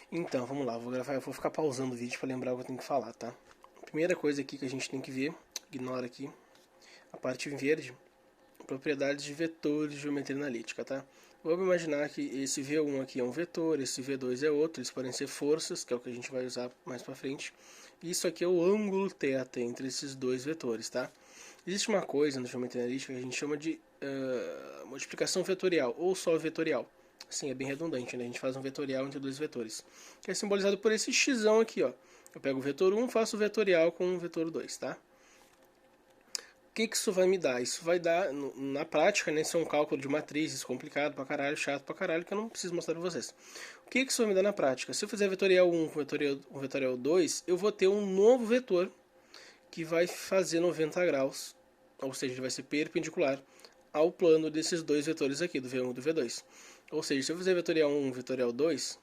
Então, vamos lá, eu vou ficar pausando o vídeo para lembrar o que eu tenho que falar, tá? Primeira coisa aqui que a gente tem que ver, ignora aqui, a parte em verde, propriedades de vetores de geometria analítica, tá? Vamos imaginar que esse V1 aqui é um vetor, esse V2 é outro, eles podem ser forças, que é o que a gente vai usar mais para frente. E isso aqui é o ângulo θ entre esses dois vetores, tá? Existe uma coisa na geometria analítica que a gente chama de multiplicação vetorial, ou só vetorial. Assim, é bem redundante, né? A gente faz um vetorial entre dois vetores, que é simbolizado por esse x aqui, ó. Eu pego o vetor 1, faço o vetorial com o vetor 2, tá? O que isso vai me dar? Isso vai dar, na prática, né, isso é um cálculo de matrizes complicado pra caralho, chato pra caralho, que eu não preciso mostrar pra vocês. O que isso vai me dar na prática? Se eu fizer vetorial 1 com vetorial 2, eu vou ter um novo vetor que vai fazer 90 graus, ou seja, ele vai ser perpendicular ao plano desses dois vetores aqui, do V1 e do V2. Ou seja, se eu fizer vetorial 1 vetorial 2,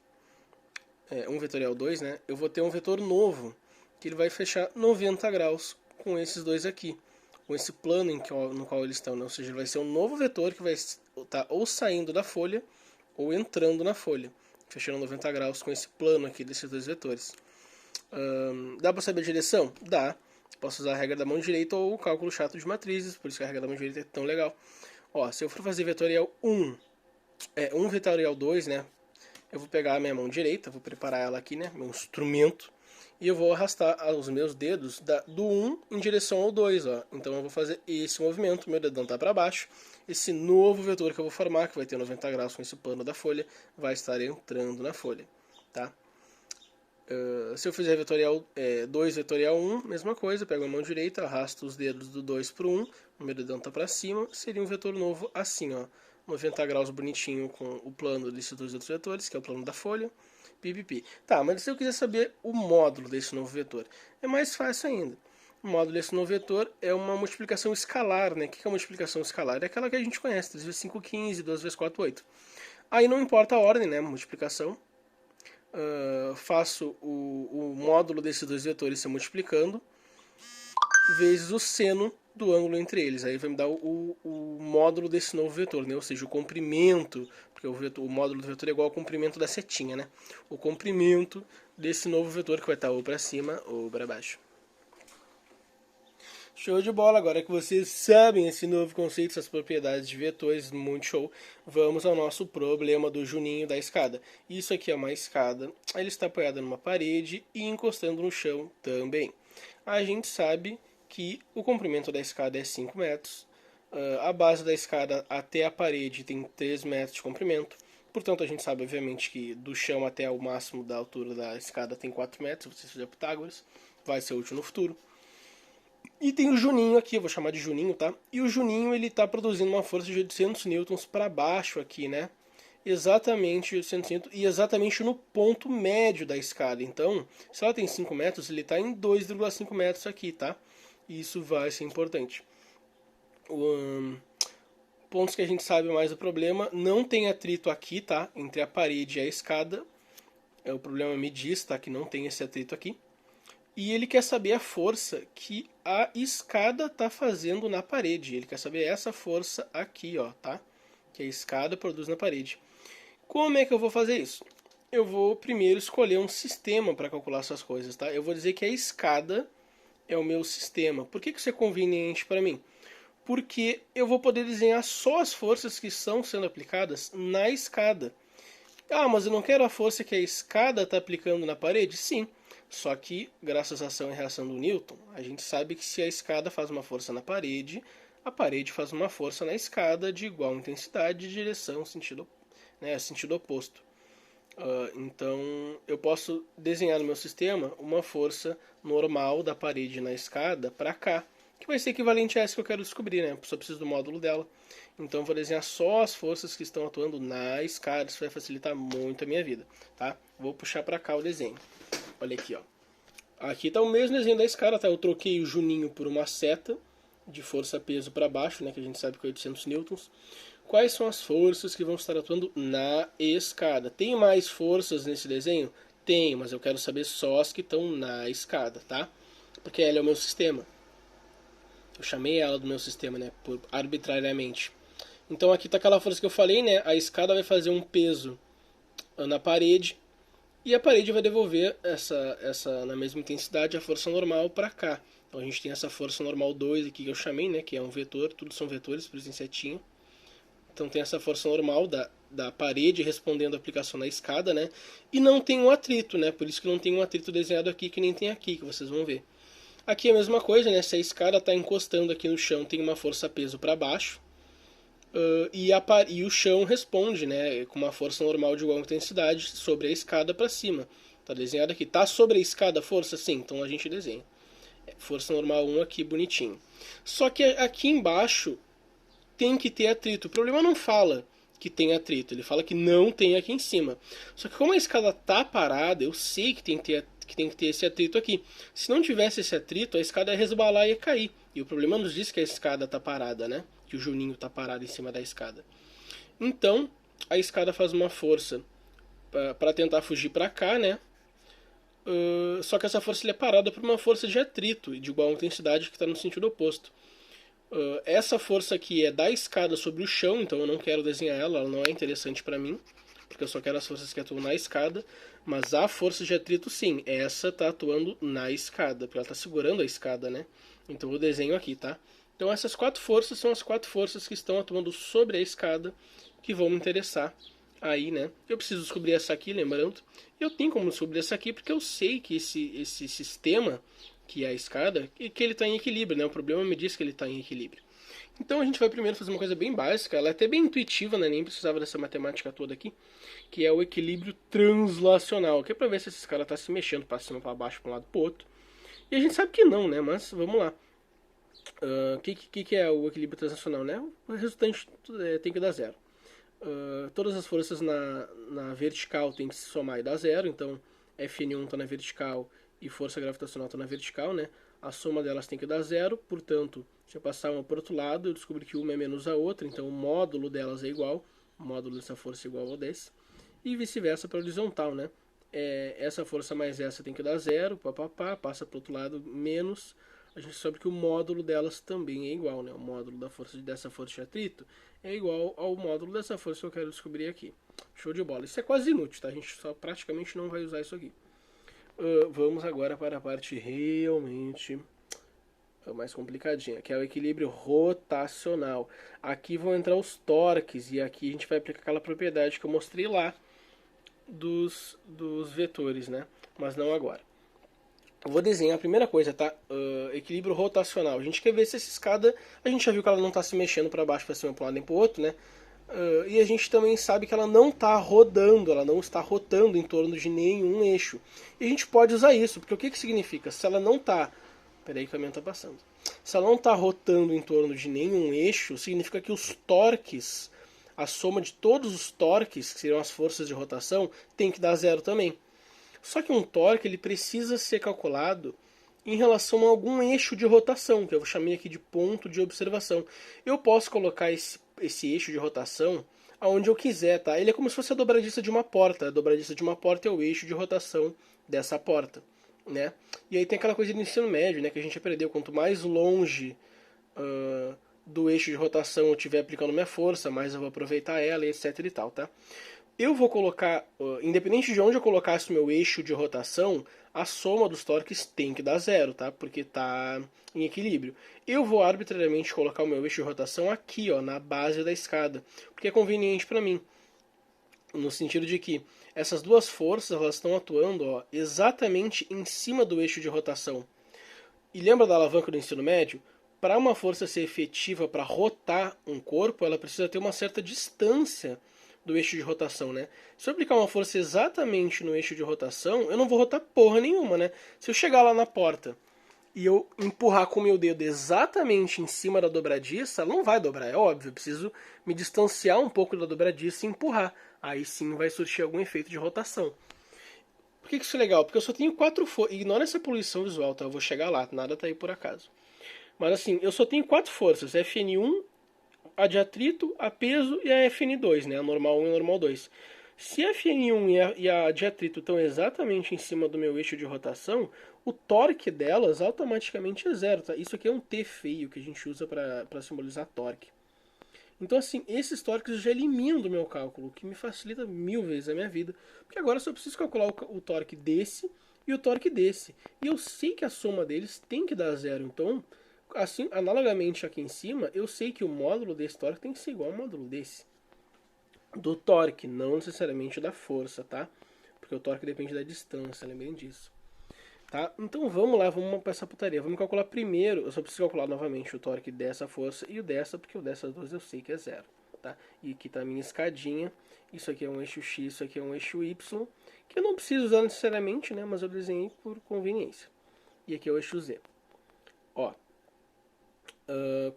1 vetorial 2, né, eu vou ter um vetor novo, que ele vai fechar 90 graus com esses dois aqui, com esse plano no qual eles estão, né? Ou seja, ele vai ser um novo vetor que vai estar ou saindo da folha ou entrando na folha, fechando 90 graus com esse plano aqui desses dois vetores. Dá para saber a direção? Dá. Posso usar a regra da mão direita ou o cálculo chato de matrizes, por isso que a regra da mão direita é tão legal. Ó, se eu for fazer vetorial 1, 1 vetorial 2, né? Eu vou pegar a minha mão direita, vou preparar ela aqui, né? Meu instrumento. E eu vou arrastar os meus dedos do 1 em direção ao 2, ó. Então eu vou fazer esse movimento, meu dedão tá para baixo. Esse novo vetor que eu vou formar, que vai ter 90 graus com esse plano da folha, vai estar entrando na folha, tá? Se eu fizer vetorial 2, vetorial 1, mesma coisa, pego a mão direita, arrasto os dedos do 2 para o 1, o meu dedão tá para cima, seria um vetor novo assim, ó, 90 graus bonitinho com o plano desses dois outros vetores, que é o plano da folha, pipipi. Tá, mas se eu quiser saber o módulo desse novo vetor, é mais fácil ainda. O módulo desse novo vetor é uma multiplicação escalar, né? O que é uma multiplicação escalar? É aquela que a gente conhece, 3 vezes 5, 15, 2 vezes 4, 8. Aí não importa a ordem, né? Multiplicação. Faço o módulo desses dois vetores se multiplicando vezes o seno do ângulo entre eles. Aí vai me dar o módulo desse novo vetor, né? Ou seja, o comprimento, porque o módulo do vetor é igual ao comprimento da setinha, né? O comprimento desse novo vetor que vai estar ou para cima ou para baixo. Show de bola, agora que vocês sabem esse novo conceito, essas propriedades de vetores, muito show, vamos ao nosso problema do Juninho da escada. Isso aqui é uma escada, ela está apoiada numa parede e encostando no chão também. A gente sabe que o comprimento da escada é 5 metros, a base da escada até a parede tem 3 metros de comprimento, portanto a gente sabe obviamente que do chão até o máximo da altura da escada tem 4 metros, se você fizer Pitágoras, vai ser útil no futuro. E tem o Juninho aqui, eu vou chamar de Juninho, tá? E o Juninho, ele tá produzindo uma força de 800 newtons para baixo aqui, né? Exatamente 800 newtons e exatamente no ponto médio da escada. Então, se ela tem 5 metros, ele tá em 2,5 metros aqui, tá? E isso vai ser importante. Pontos que a gente sabe mais do problema, não tem atrito aqui, tá? Entre a parede e a escada. O problema me diz, tá? Que não tem esse atrito aqui. E ele quer saber a força que a escada está fazendo na parede. Ele quer saber essa força aqui, ó, tá? Que a escada produz na parede. Como é que eu vou fazer isso? Eu vou primeiro escolher um sistema para calcular essas coisas, tá? Eu vou dizer que a escada é o meu sistema. Por que isso é conveniente para mim? Porque eu vou poder desenhar só as forças que estão sendo aplicadas na escada. Ah, mas eu não quero a força que a escada está aplicando na parede? Sim. Só que, graças à ação e reação do Newton, a gente sabe que se a escada faz uma força na parede, a parede faz uma força na escada de igual intensidade, direção, sentido oposto. Então, eu posso desenhar no meu sistema uma força normal da parede na escada para cá, que vai ser equivalente a essa que eu quero descobrir, né? Só preciso do módulo dela. Então, eu vou desenhar só as forças que estão atuando na escada, isso vai facilitar muito a minha vida, tá? Vou puxar para cá o desenho. Olha aqui, ó. Aqui está o mesmo desenho da escada, tá? Eu troquei o Juninho por uma seta de força-peso para baixo, né? Que a gente sabe que é 800 newtons. Quais são as forças que vão estar atuando na escada? Tem mais forças nesse desenho? Tem, mas eu quero saber só as que estão na escada, tá? Porque ela é o meu sistema. Eu chamei ela do meu sistema, né? Arbitrariamente. Então aqui está aquela força que eu falei, né? A escada vai fazer um peso na parede E a parede vai devolver na mesma intensidade a força normal para cá. Então a gente tem essa força normal 2 aqui que eu chamei, né, que é um vetor, tudo são vetores, por isso em setinha. Então tem essa força normal da parede respondendo a aplicação na escada, né? E não tem um atrito, né? Por isso que não tem um atrito desenhado aqui que nem tem aqui, que vocês vão ver. Aqui é a mesma coisa, né? Se a escada está encostando aqui no chão, tem uma força-peso para baixo. E o chão responde, né? Com uma força normal de igual intensidade sobre a escada para cima. Tá desenhado aqui. Tá sobre a escada a força? Sim, então a gente desenha. Força normal 1 aqui, bonitinho. Só que aqui embaixo tem que ter atrito. O problema não fala que tem atrito, ele fala que não tem aqui em cima. Só que como a escada tá parada, eu sei que tem que ter esse atrito aqui. Se não tivesse esse atrito, a escada ia resbalar e ia cair. E o problema nos diz que a escada tá parada, né? Que o Juninho tá parado em cima da escada. Então, a escada faz uma força para tentar fugir para cá, né? Só que essa força é parada por uma força de atrito de igual intensidade que está no sentido oposto. Essa força aqui é da escada sobre o chão, então eu não quero desenhar ela não é interessante para mim, porque eu só quero as forças que atuam na escada, mas a força de atrito sim, essa está atuando na escada, porque ela está segurando a escada, né? Então eu desenho aqui, tá? Então essas 4 forças são as 4 forças que estão atuando sobre a escada, que vão me interessar aí, né? Eu preciso descobrir essa aqui, lembrando. Eu tenho como descobrir essa aqui, porque eu sei que esse sistema que é a escada, que ele está em equilíbrio, né? O problema me diz que ele está em equilíbrio. Então a gente vai primeiro fazer uma coisa bem básica, ela é até bem intuitiva, né? Nem precisava dessa matemática toda aqui, que é o equilíbrio translacional, que é para ver se esse cara está se mexendo para cima, para baixo, para um lado, para o outro. E a gente sabe que não, né? Mas vamos lá. O que é o equilíbrio translacional, né? O resultante tem que dar zero. Todas as forças na vertical tem que se somar e dar zero, então Fn1 está na vertical e força gravitacional está na vertical, né? A soma delas tem que dar zero, portanto, se eu passar uma para o outro lado, eu descobri que uma é menos a outra, então o módulo delas é igual, o módulo dessa força é igual ao desse, e vice-versa para a horizontal, né? Essa força mais essa tem que dar zero, passa para o outro lado, menos, a gente sabe que o módulo delas também é igual, né? O módulo dessa força de atrito é igual ao módulo dessa força que eu quero descobrir aqui. Show de bola. Isso é quase inútil, tá? A gente só praticamente não vai usar isso aqui. Vamos agora para a parte realmente mais complicadinha, que é o equilíbrio rotacional. Aqui vão entrar os torques e aqui a gente vai aplicar aquela propriedade que eu mostrei lá dos vetores, né? Mas não agora. Eu vou desenhar a primeira coisa, tá? Equilíbrio rotacional. A gente quer ver se essa escada, a gente já viu que ela não está se mexendo para baixo, para cima, para um lado nem para o outro, né? E a gente também sabe que ela não está rodando, ela não está rotando em torno de nenhum eixo. E a gente pode usar isso, porque o que significa? Se ela não está... Peraí que o caminhão está passando. Se ela não está rotando em torno de nenhum eixo, significa que os torques, a soma de todos os torques, que seriam as forças de rotação, tem que dar zero também. Só que um torque ele precisa ser calculado em relação a algum eixo de rotação, que eu chamei aqui de ponto de observação. Eu posso colocar esse eixo de rotação aonde eu quiser, tá? Ele é como se fosse a dobradiça de uma porta. A dobradiça de uma porta é o eixo de rotação dessa porta, né? E aí tem aquela coisa do ensino médio, né? Que a gente aprendeu, quanto mais longe do eixo de rotação eu estiver aplicando minha força, mais eu vou aproveitar ela, e etc e tal, tá? Eu vou colocar, independente de onde eu colocasse o meu eixo de rotação, a soma dos torques tem que dar zero, tá? Porque está em equilíbrio. Eu vou arbitrariamente colocar o meu eixo de rotação aqui, ó, na base da escada, porque é conveniente para mim, no sentido de que essas duas forças elas estão atuando, ó, exatamente em cima do eixo de rotação. E lembra da alavanca do ensino médio? Para uma força ser efetiva para rotar um corpo, ela precisa ter uma certa distância do eixo de rotação, né? Se eu aplicar uma força exatamente no eixo de rotação, eu não vou rotar porra nenhuma, né? Se eu chegar lá na porta e eu empurrar com o meu dedo exatamente em cima da dobradiça, ela não vai dobrar, é óbvio. Eu preciso me distanciar um pouco da dobradiça e empurrar. Aí sim vai surtir algum efeito de rotação. Por que isso é legal? Porque eu só tenho 4 forças. Ignora essa poluição visual, tá? Eu vou chegar lá, nada tá aí por acaso. Mas assim, eu só tenho 4 forças: Fn1, a de atrito, a peso e a Fn2, né? A normal 1 e a normal 2. Se a Fn1 e a de atrito estão exatamente em cima do meu eixo de rotação, o torque delas automaticamente é zero, tá? Isso aqui é um T feio que a gente usa para simbolizar torque. Então, assim, esses torques eu já elimino do meu cálculo, o que me facilita 1000 vezes a minha vida, porque agora eu só preciso calcular o torque desse e o torque desse. E eu sei que a soma deles tem que dar zero, então, assim, analogamente aqui em cima, eu sei que o módulo desse torque tem que ser igual ao módulo desse. Do torque, não necessariamente da força, tá? Porque o torque depende da distância, lembrem disso. Tá? Então vamos lá, vamos para essa putaria. Vamos calcular primeiro, eu só preciso calcular novamente o torque dessa força e o dessa, porque o dessas duas eu sei que é zero. Tá? E aqui está a minha escadinha, isso aqui é um eixo X, isso aqui é um eixo Y, que eu não preciso usar necessariamente, né? Mas eu desenhei por conveniência. E aqui é o eixo Z. Ó,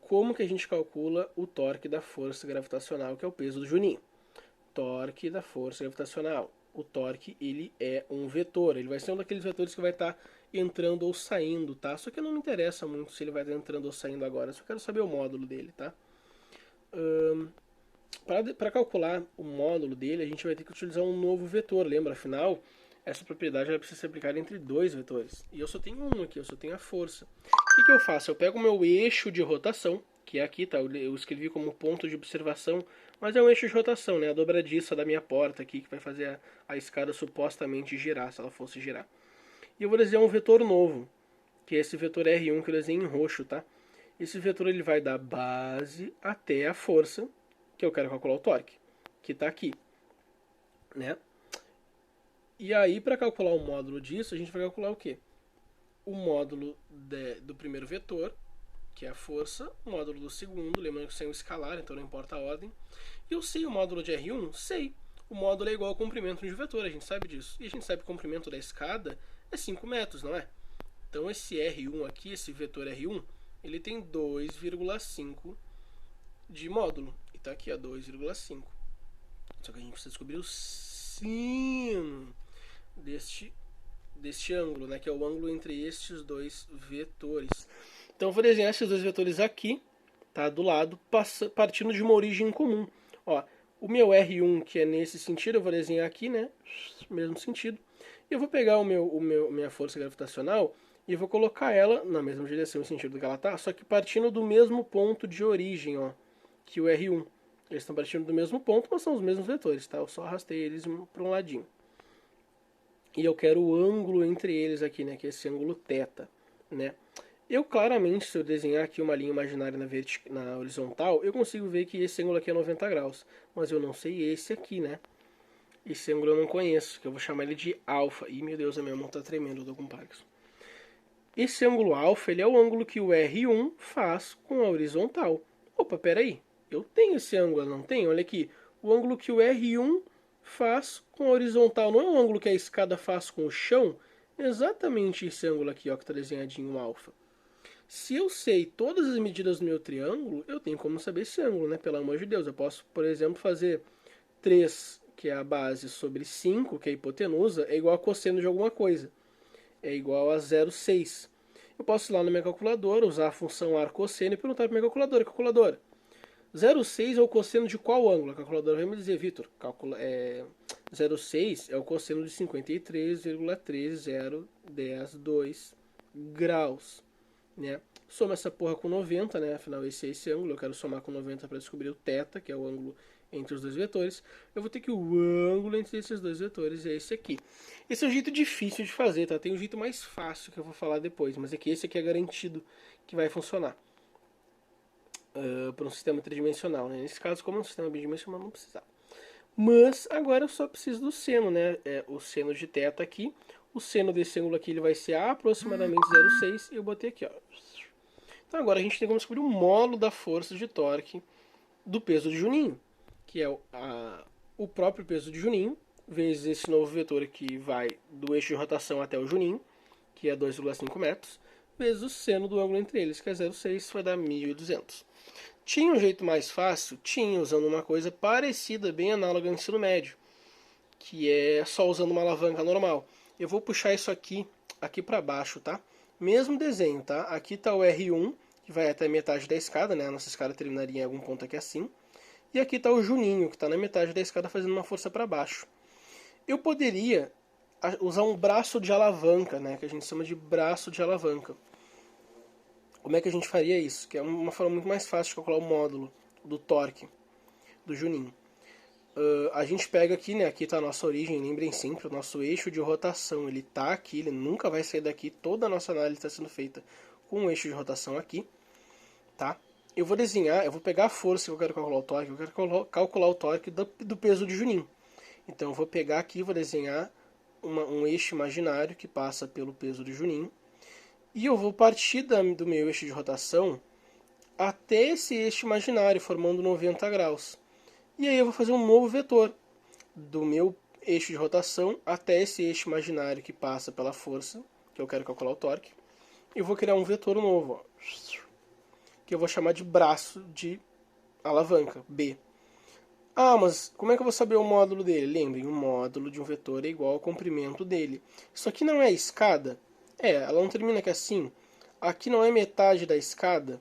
como que a gente calcula o torque da força gravitacional, que é o peso do Juninho? Torque da força gravitacional. O torque, ele é um vetor, ele vai ser um daqueles vetores que vai estar entrando ou saindo, tá? Só que não me interessa muito se ele vai estar entrando ou saindo agora, só quero saber o módulo dele, tá? Para calcular o módulo dele, a gente vai ter que utilizar um novo vetor, lembra? Afinal, essa propriedade ela precisa ser aplicada entre dois vetores. E eu só tenho um aqui, eu só tenho a força. O que eu faço? Eu pego o meu eixo de rotação, que é aqui, tá? Eu escrevi como ponto de observação, mas é um eixo de rotação, né? A dobradiça da minha porta aqui, que vai fazer a escada supostamente girar, se ela fosse girar. E eu vou desenhar um vetor novo, que é esse vetor R1 que eu desenhei em roxo, tá? Esse vetor ele vai da base até a força, que eu quero calcular o torque, que está aqui, né? E aí, para calcular o módulo disso, a gente vai calcular o quê? O módulo do primeiro vetor, que é a força, o módulo do segundo, lembrando que isso é um escalar, então não importa a ordem. E eu sei o módulo de R1? Sei. O módulo é igual ao comprimento de um vetor, a gente sabe disso. E a gente sabe que o comprimento da escada é 5 metros, não é? Então esse R1 aqui, esse vetor R1, ele tem 2,5 de módulo. E tá aqui a 2,5. Só que a gente precisa descobrir o sino deste ângulo, né? Que é o ângulo entre estes dois vetores. Então eu vou desenhar esses dois vetores aqui, tá? Do lado, partindo de uma origem comum. Ó, o meu R1, que é nesse sentido, eu vou desenhar aqui, né? Mesmo sentido. E eu vou pegar minha força gravitacional e vou colocar ela na mesma direção e sentido que ela tá, só que partindo do mesmo ponto de origem, ó, que o R1. Eles estão partindo do mesmo ponto, mas são os mesmos vetores, tá? Eu só arrastei eles para um ladinho. E eu quero o ângulo entre eles aqui, né? Que é esse ângulo θ, né? Eu claramente, se eu desenhar aqui uma linha imaginária na horizontal, eu consigo ver que esse ângulo aqui é 90 graus. Mas eu não sei esse aqui, né? Esse ângulo eu não conheço, que eu vou chamar ele de alfa. Ih, meu Deus, a minha mão tá tremendo, eu tô com Parkinson. Esse ângulo alfa, ele é o ângulo que o R1 faz com a horizontal. Opa, peraí. Eu tenho esse ângulo, não tenho? Olha aqui. O ângulo que o R1 faz com a horizontal não é o ângulo que a escada faz com o chão? Exatamente esse ângulo aqui, ó, que está desenhadinho alfa. Se eu sei todas as medidas do meu triângulo, eu tenho como saber esse ângulo, né? Pelo amor de Deus. Eu posso, por exemplo, fazer 3, que é a base, sobre 5, que é a hipotenusa, é igual a cosseno de alguma coisa. É igual a 0,6. Eu posso ir lá na minha calculadora, usar a função ar cosseno e perguntar para minha calculadora. Calculadora, 0,6 é o cosseno de qual ângulo? A calculadora vai me dizer, Vitor, 0,6 é o cosseno de 53,13012 graus. Né? Soma essa porra com 90, né? Afinal esse é esse ângulo, eu quero somar com 90 para descobrir o θ, que é o ângulo entre os dois vetores. Eu vou ter que o ângulo entre esses dois vetores é esse aqui. Esse é um jeito difícil de fazer, tá? Tem um jeito mais fácil que eu vou falar depois, mas é que esse aqui é garantido que vai funcionar para um sistema tridimensional, né? Nesse caso, como é um sistema bidimensional, não precisava. Mas agora eu só preciso do seno, né? O seno de θ aqui. O seno desse ângulo aqui ele vai ser aproximadamente 0,6 e eu botei aqui, ó. Então agora a gente tem como descobrir o módulo da força de torque do peso de Juninho, que é o próprio peso de Juninho, vezes esse novo vetor que vai do eixo de rotação até o Juninho, que é 2,5 metros, vezes o seno do ângulo entre eles, que é 0,6, vai dar 1.200. Tinha um jeito mais fácil? Tinha, usando uma coisa parecida, bem análoga ao ensino médio, que é só usando uma alavanca normal. Eu vou puxar isso aqui para baixo, tá? Mesmo desenho, tá? Aqui está o R1, que vai até a metade da escada, né? A nossa escada terminaria em algum ponto aqui assim. E aqui está o Juninho, que está na metade da escada fazendo uma força para baixo. Eu poderia usar um braço de alavanca, né? Que a gente chama de braço de alavanca. Como é que a gente faria isso? Que é uma forma muito mais fácil de calcular o módulo. do torque do Juninho. A gente pega aqui, né, aqui está a nossa origem, lembrem sempre, o nosso eixo de rotação, ele está aqui, ele nunca vai sair daqui, toda a nossa análise está sendo feita com o eixo de rotação aqui, tá? Eu vou desenhar, eu vou pegar a força que eu quero calcular o torque, eu quero calcular o torque do peso de Juninho. Então eu vou pegar aqui, vou desenhar um eixo imaginário que passa pelo peso de Juninho, e eu vou partir do meu eixo de rotação até esse eixo imaginário, formando 90 graus. E aí eu vou fazer um novo vetor do meu eixo de rotação até esse eixo imaginário que passa pela força, que eu quero calcular o torque. E vou criar um vetor novo, ó, que eu vou chamar de braço de alavanca, B. Ah, mas como é que eu vou saber o módulo dele? Lembrem, o módulo de um vetor é igual ao comprimento dele. Isso aqui não é escada? Ela não termina aqui assim. Aqui não é metade da escada.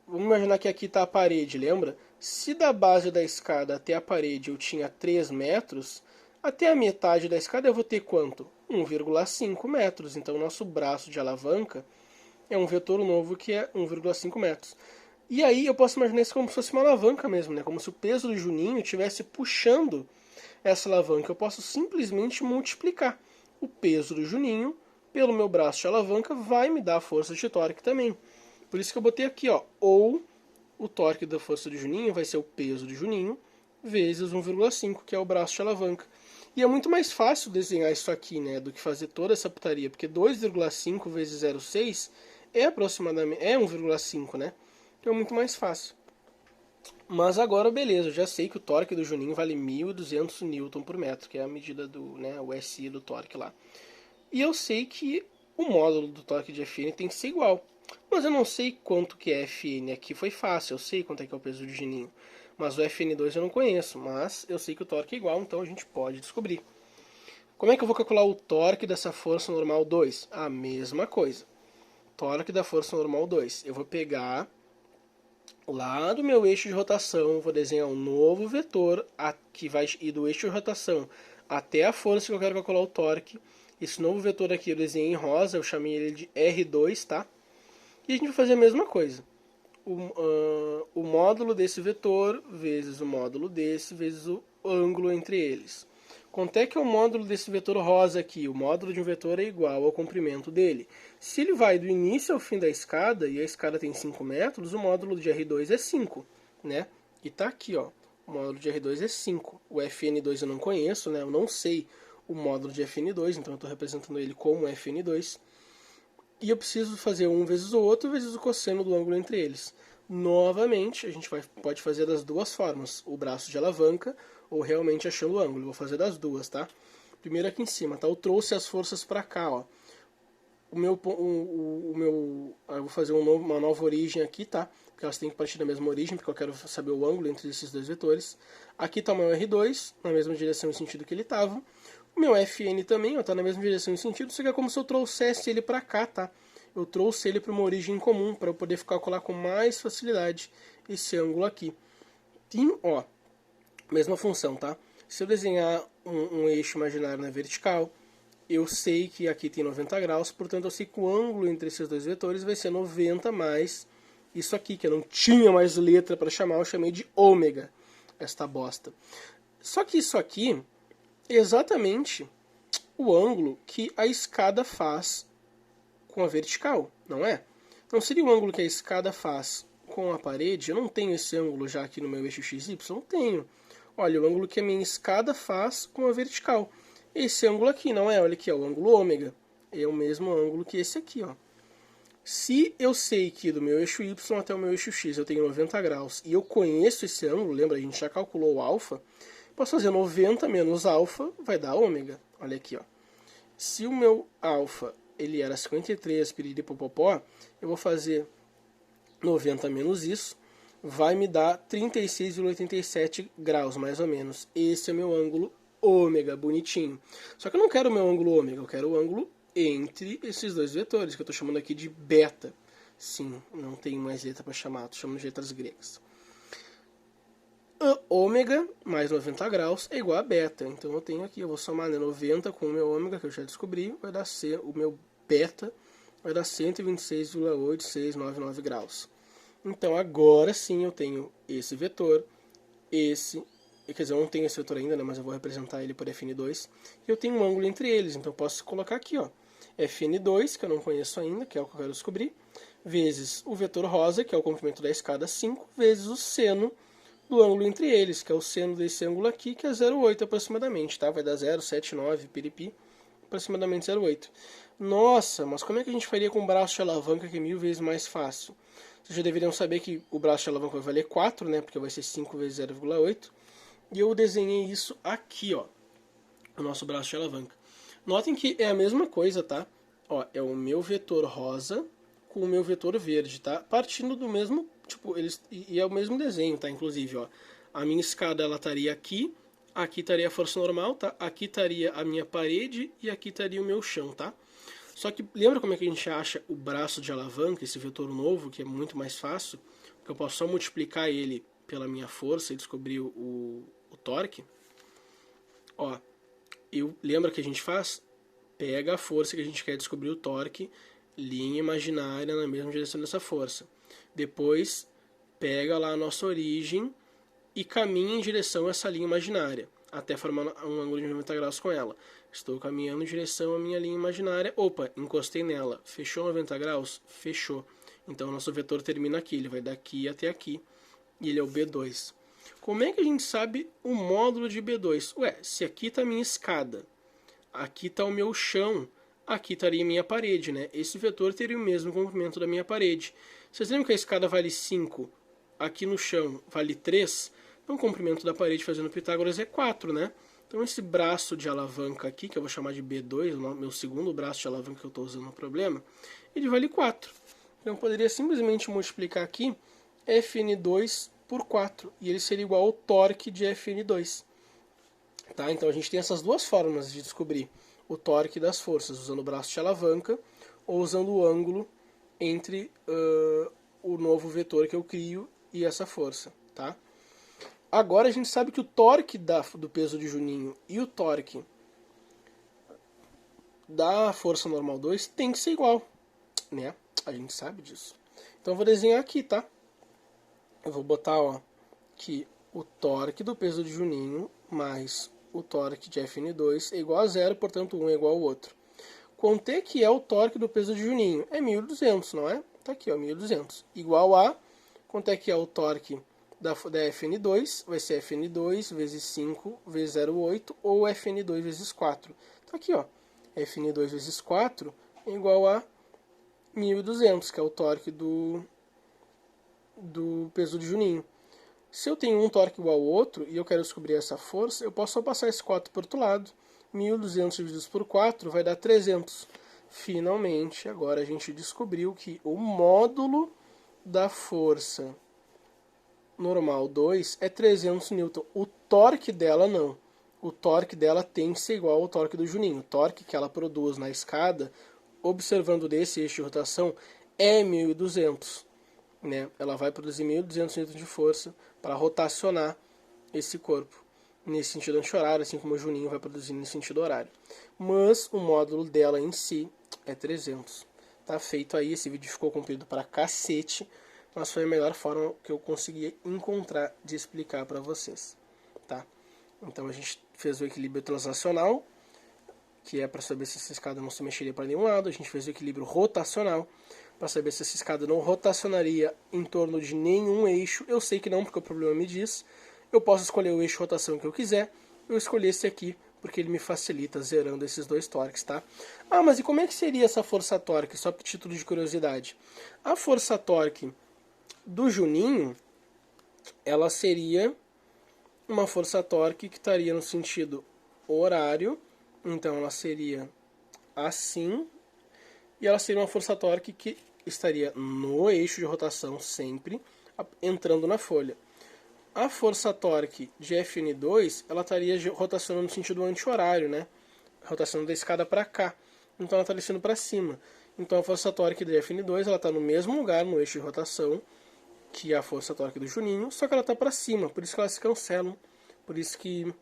Vamos imaginar que aqui está a parede, lembra? Se da base da escada até a parede eu tinha 3 metros, até a metade da escada eu vou ter quanto? 1,5 metros. Então o nosso braço de alavanca é um vetor novo que é 1,5 metros. E aí eu posso imaginar isso como se fosse uma alavanca mesmo, né? Como se o peso do Juninho estivesse puxando essa alavanca. Eu posso simplesmente multiplicar o peso do Juninho pelo meu braço de alavanca, vai me dar a força de torque também. Por isso que eu botei aqui, ó, ou o torque da força do Juninho vai ser o peso do Juninho vezes 1,5, que é o braço de alavanca. E é muito mais fácil desenhar isso aqui, né, do que fazer toda essa putaria, porque 2,5 vezes 0,6 é aproximadamente 1,5, né? Então é muito mais fácil. Mas agora, beleza, eu já sei que o torque do Juninho vale 1.200 Newton por metro, que é a medida do, né, o SI do torque lá. E eu sei que o módulo do torque de Fn tem que ser igual. Mas eu não sei quanto que é Fn. Aqui foi fácil, eu sei quanto é que é o peso do Juninho. Mas o Fn2 eu não conheço, mas eu sei que o torque é igual, então a gente pode descobrir. Como é que eu vou calcular o torque dessa força normal 2? A mesma coisa. Torque da força normal 2. Eu vou pegar lá do meu eixo de rotação, vou desenhar um novo vetor que vai ir do eixo de rotação até a força que eu quero calcular o torque. Esse novo vetor aqui eu desenhei em rosa, eu chamei ele de R2, tá? E a gente vai fazer a mesma coisa. O módulo desse vetor vezes o módulo desse vezes o ângulo entre eles. Quanto é que é o módulo desse vetor rosa aqui? O módulo de um vetor é igual ao comprimento dele. Se ele vai do início ao fim da escada, e a escada tem 5 metros, o módulo de R2 é 5, né? E tá aqui, ó. O módulo de R2 é 5. O Fn2 eu não conheço, né? Eu não sei o módulo de Fn2, então eu estou representando ele como Fn2. E eu preciso fazer um vezes o outro vezes o cosseno do ângulo entre eles. Novamente, a gente pode fazer das duas formas, o braço de alavanca ou realmente achando o ângulo. Eu vou fazer das duas, tá? Primeiro aqui em cima, tá? Eu trouxe as forças para cá, ó. Eu vou fazer uma nova origem aqui, tá? Porque elas têm que partir da mesma origem, porque eu quero saber o ângulo entre esses dois vetores. Aqui está o meu R2, na mesma direção e sentido que ele estava. O meu Fn também está na mesma direção e sentido, só que é como se eu trouxesse ele para cá, tá? Eu trouxe ele para uma origem comum, para eu poder calcular com mais facilidade esse ângulo aqui. E, ó, mesma função, tá? Se eu desenhar um eixo imaginário na vertical, eu sei que aqui tem 90 graus, portanto eu sei que o ângulo entre esses dois vetores vai ser 90 mais isso aqui, que eu não tinha mais letra para chamar, eu chamei de ômega, esta bosta. Só que isso aqui é exatamente o ângulo que a escada faz com a vertical, não é? Não seria o ângulo que a escada faz com a parede? Eu não tenho esse ângulo já aqui no meu eixo XY? Não tenho. Olha, o ângulo que a minha escada faz com a vertical. Esse ângulo aqui, não é? Olha aqui, ó, o ângulo ômega. É o mesmo ângulo que esse aqui, ó. Se eu sei que do meu eixo Y até o meu eixo X eu tenho 90 graus e eu conheço esse ângulo, lembra, a gente já calculou o alfa, posso fazer 90 menos alfa, vai dar ômega. Olha aqui, ó. Se o meu alfa ele era 53 piriripopopó, eu vou fazer 90 menos isso, vai me dar 36,87 graus, mais ou menos. Esse é o meu ângulo ômega, bonitinho. Só que eu não quero o meu ângulo ômega, eu quero o ângulo entre esses dois vetores, que eu estou chamando aqui de beta. Sim, não tem mais letra para chamar, estou chamando de letras gregas. Ômega mais 90 graus é igual a beta. Então eu tenho aqui, eu vou somar, né, 90 com o meu ômega, que eu já descobri, vai dar o meu beta vai dar 126,8699 graus. Então agora sim eu tenho esse vetor, esse, quer dizer, eu não tenho esse vetor ainda, né, mas eu vou representar ele por Fn2, e eu tenho um ângulo entre eles, então eu posso colocar aqui, ó, Fn2, que eu não conheço ainda, que é o que eu quero descobrir, vezes o vetor rosa, que é o comprimento da escada 5, vezes o seno do ângulo entre eles, que é o seno desse ângulo aqui, que é 0,8 aproximadamente, tá? Vai dar 0,79, piripi, aproximadamente 0,8. Nossa, mas como é que a gente faria com o braço de alavanca, que é 1000 vezes mais fácil? Vocês já deveriam saber que o braço de alavanca vai valer 4, né? Porque vai ser 5 vezes 0,8. E eu desenhei isso aqui, ó, o nosso braço de alavanca. Notem que é a mesma coisa, tá? Ó, é o meu vetor rosa com o meu vetor verde, tá? Partindo do mesmo, tipo, e é o mesmo desenho, tá? Inclusive, ó, a minha escada ela estaria aqui, aqui estaria a força normal, tá? Aqui estaria a minha parede e aqui estaria o meu chão, tá? Só que lembra como é que a gente acha o braço de alavanca, esse vetor novo, que é muito mais fácil, porque eu posso só multiplicar ele pela minha força e descobrir o torque? Ó, lembra que a gente faz? Pega a força que a gente quer descobrir o torque, linha imaginária na mesma direção dessa força. Depois, pega lá a nossa origem e caminha em direção a essa linha imaginária, até formar um ângulo de 90 graus com ela. Estou caminhando em direção à minha linha imaginária. Opa, encostei nela. Fechou 90 graus? Fechou. Então, nosso vetor termina aqui. Ele vai daqui até aqui. E ele é o B2. Como é que a gente sabe o módulo de B2? Ué, se aqui está a minha escada, aqui está o meu chão, aqui estaria a minha parede, né? Esse vetor teria o mesmo comprimento da minha parede. Vocês lembram que a escada vale 5, aqui no chão vale 3? Então o comprimento da parede fazendo Pitágoras é 4, né? Então esse braço de alavanca aqui, que eu vou chamar de B2, o meu segundo braço de alavanca que eu estou usando no problema, ele vale 4. Então eu poderia simplesmente multiplicar aqui Fn2 por 4, e ele seria igual ao torque de Fn2. Tá? Então a gente tem essas duas formas de descobrir o torque das forças, usando o braço de alavanca ou usando o ângulo entre o novo vetor que eu crio e essa força. Tá? Agora a gente sabe que o torque do peso de Juninho e o torque da força normal 2 tem que ser igual, né? A gente sabe disso. Então eu vou desenhar aqui, tá? Eu vou botar, ó, que o torque do peso de Juninho mais o torque de Fn2 é igual a zero, portanto um é igual ao outro. Quanto é que é o torque do peso de Juninho? É 1200, não é? Tá aqui, ó, 1200. Igual a, quanto é que é o torque da Fn2? Vai ser Fn2 vezes 5 vezes 0,8 ou Fn2 vezes 4. Tá aqui, ó. Fn2 vezes 4 é igual a 1200, que é o torque do peso de Juninho. Se eu tenho um torque igual ao outro e eu quero descobrir essa força, eu posso só passar esse 4 para o outro lado. 1200 divididos por 4 vai dar 300. Finalmente, agora a gente descobriu que o módulo da força normal 2 é 300 N. O torque dela não. O torque dela tem que ser igual ao torque do Juninho. O torque que ela produz na escada, observando desse eixo de rotação, é 1200. Né? Ela vai produzir 1200 N de força para rotacionar esse corpo nesse sentido anti-horário, assim como o Juninho vai produzir nesse sentido horário. Mas o módulo dela em si é 300. Tá feito aí, esse vídeo ficou comprido para cacete, mas foi a melhor forma que eu consegui encontrar de explicar para vocês. Tá? Então a gente fez o equilíbrio translacional, que é para saber se essa escada não se mexeria para nenhum lado. A gente fez o equilíbrio rotacional, para saber se essa escada não rotacionaria em torno de nenhum eixo. Eu sei que não, porque o problema me diz. Eu posso escolher o eixo de rotação que eu quiser. Eu escolhi esse aqui, porque ele me facilita zerando esses dois torques, tá? Ah, mas e como é que seria essa força torque? Só por título de curiosidade. A força torque do Juninho, ela seria uma força torque que estaria no sentido horário. Então ela seria assim. E ela seria uma força torque que estaria no eixo de rotação sempre, entrando na folha. A força torque de Fn2, ela estaria rotacionando no sentido anti-horário, né? Rotacionando da escada para cá. Então ela está descendo para cima. Então a força torque de Fn2, ela está no mesmo lugar no eixo de rotação que a força torque do Juninho, só que ela está para cima, por isso que elas se cancelam. Por isso que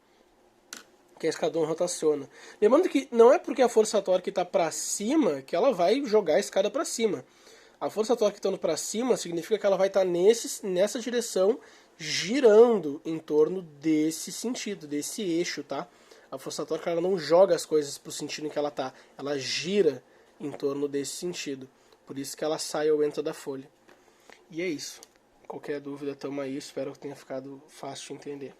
a escada não rotaciona. Lembrando que não é porque a força torque está para cima que ela vai jogar a escada para cima. A força tórica estando para cima significa que ela vai estar nessa direção, girando em torno desse sentido, desse eixo, tá? A força tórica ela não joga as coisas para o sentido em que ela tá, ela gira em torno desse sentido. Por isso que ela sai ou entra da folha. E é isso. Qualquer dúvida, tamo aí. Espero que tenha ficado fácil de entender.